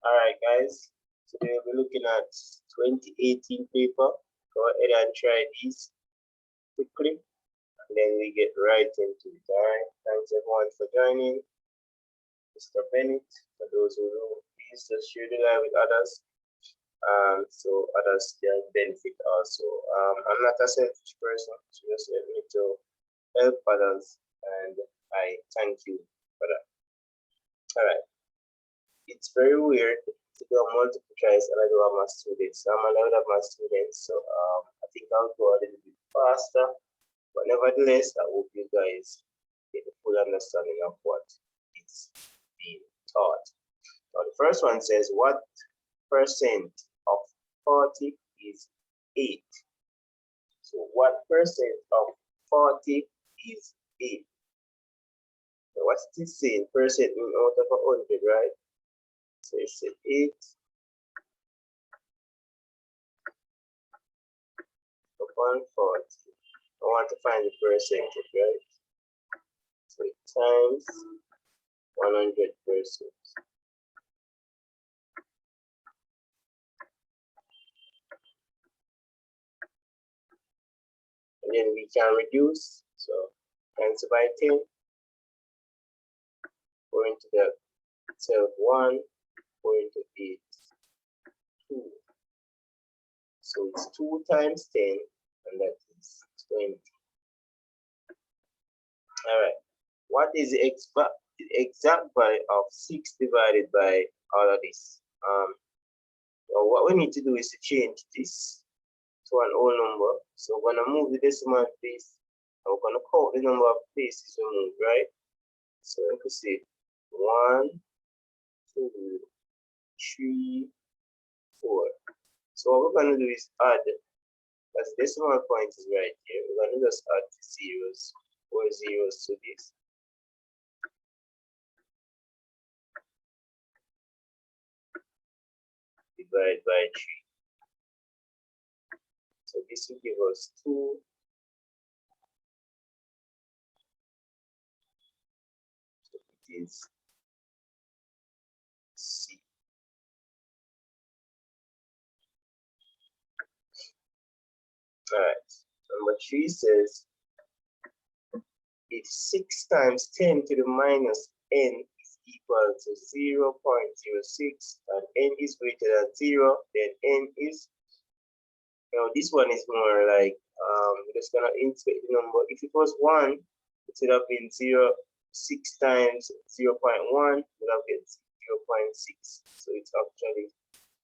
All right, guys. Today we'll be looking at 2018 paper. Go ahead and try these quickly, and then we get right into it. All right. Thanks everyone for joining. Mr. Bennett, for those who know, please just share the live with others, so others can benefit also. I'm not a selfish person, so just help me to help others, and I thank you for that. All right. It's very weird to do a multiple choice and I do have my students. I'm allowed to have my students, so I think I'll go a little bit faster. But nevertheless, I hope you guys get a full understanding of what is being taught. Now, the first one says, what percent of 40 is 8? So what percent of 40 is 8? So what's this saying? Percent mean out of 100, right? So it's 8 upon 40. I want to find the percentage, right? So it times 100%. And then we can reduce. So cancel by 10. Go into the cell 1, go into 8, 2. So it's 2 times 10, and that is 20. All right. What is the exact value of 6 divided by all of this? So what we need to do is to change this to an whole number. So we're going to move the decimal place, and we're going to count the number of places we move, right? So you can see 1, 2, 3, 4. So what we're going to do is add, as decimal point is right here, we're going to just add the zeros, 4 zeros to this. Divide by 3. So this will give us 2. So it is C. All right. Number 3 says, if 6 times 10 to the minus n is equal to 0.06 and n is greater than 0, then n is, this one is more like, we're just going to insert the number. If it was 1, it would have been 6 times 0.1 would have been 0.6. So it's actually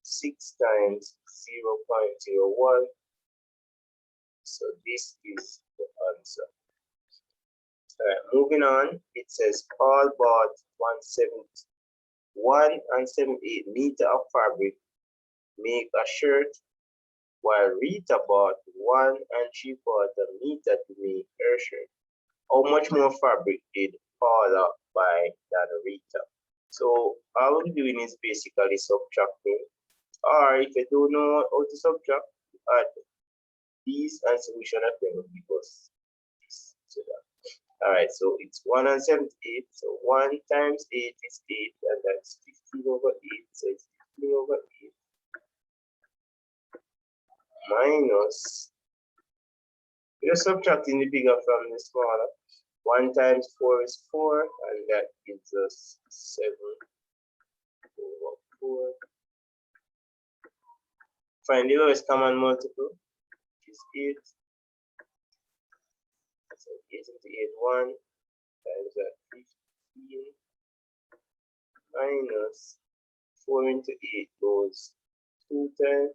6 times 0.01. So this is the answer. All right, moving on, it says Paul bought 1.78 meter of fabric, make a shirt, while Rita bought 1.75 meter to make her shirt. How much more fabric did Paula buy than Rita? So all we're doing is basically subtracting, or if you don't know how to subtract, add these and solution of them because this to that. All right, so it's 178. So 1 times 8 is 8, and that's 15 over 8. So it's 15 over 8 minus, we're subtracting the bigger from the smaller. 1 times 4 is 4, and that gives us 7 over 4. Find the lowest common multiple, which is 8. So 8 into 8, 1 times that 15 minus 4 into 8 goes 2 times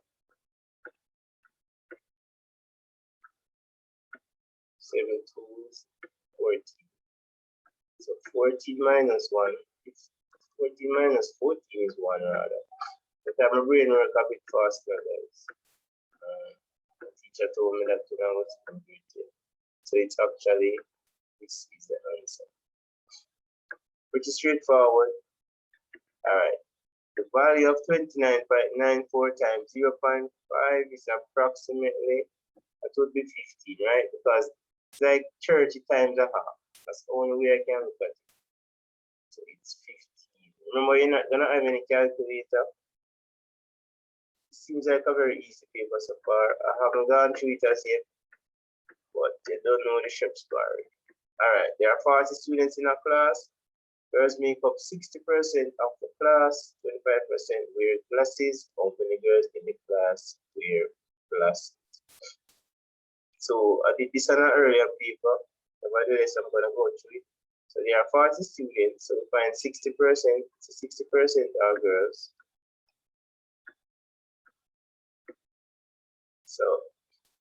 7 2s 14. So 14 minus 1 is 14 minus 14 is 1 rather. But my brain work a bit faster, guys. The teacher told me that when I was computing. So it's actually, this is the answer. Pretty straightforward. All right. The value of 29.94 times 0.5 is approximately, that would be 15, right? Because it's like 30 times a half. That's the only way I can look at it. So it's 15. Remember, you're not gonna have any calculator. It seems like a very easy paper so far. I haven't gone through it as yet, but you don't know the shop square. Alright, there are 40 students in a class. Girls make up 60% of the class, 25% wear glasses. How many girls in the class wear glasses? So I did this on an earlier paper. Nevertheless, I'm going to go through it. So there are 40 students, so we find 60%, so 60% are girls. So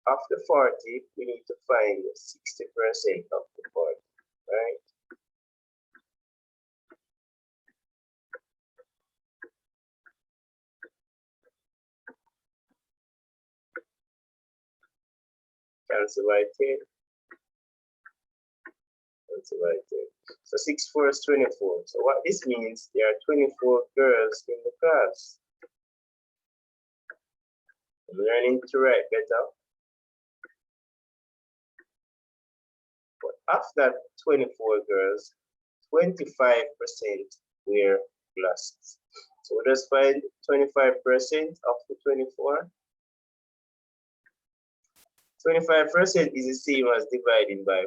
after 40, we need to find 60% of the 40, right? Cancel by 10. Cancel by 10. So 6 4 is 24. So what this means, there are 24 girls in the class. I'm learning to write better. But after 24 girls, 25% wear glasses. So we just find 25% of the 24. 25% is the same as dividing by 4.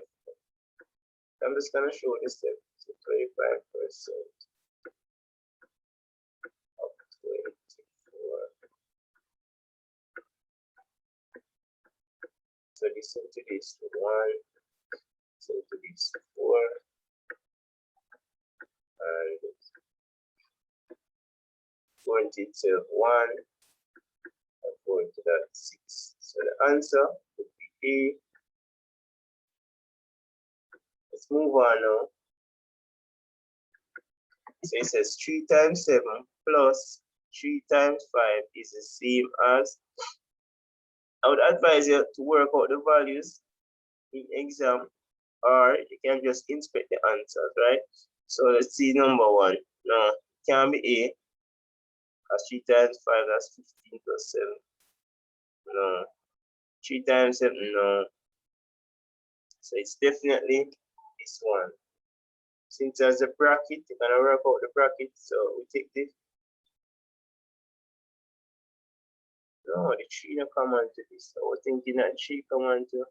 I'm just going to show this step. So 25% of 24. So this into this 1, so to this 4, and going to 1, and going to that 6. So the answer would be A. Let's move on now. So it says 3 times 7 plus 3 times 5 is the same as. I would advise you to work out the values in exam, or you can just inspect the answers, right? So let's see number 1. No, it can be A, as 3 times 5, that's 15 plus 7. No. 3 times 7, no. So it's definitely this one. Since there's a bracket, you're gonna work out the bracket. So we take this. No, the 3 don't come onto this. So we're thinking that 3 come onto.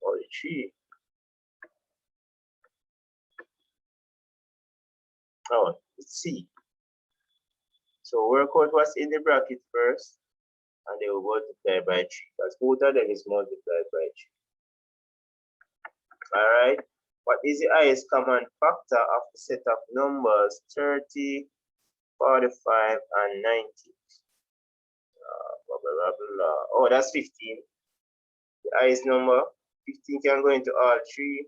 Oh, the 3. Oh, it's C. So work out what's in the bracket first, and they will multiply by 3, because both of them is multiplied by 3. Alright. What is the highest common factor of the set of numbers 30, 45, and 90? Blah, blah, blah, blah. Oh, that's 15. The highest number. 15 can go into all 3.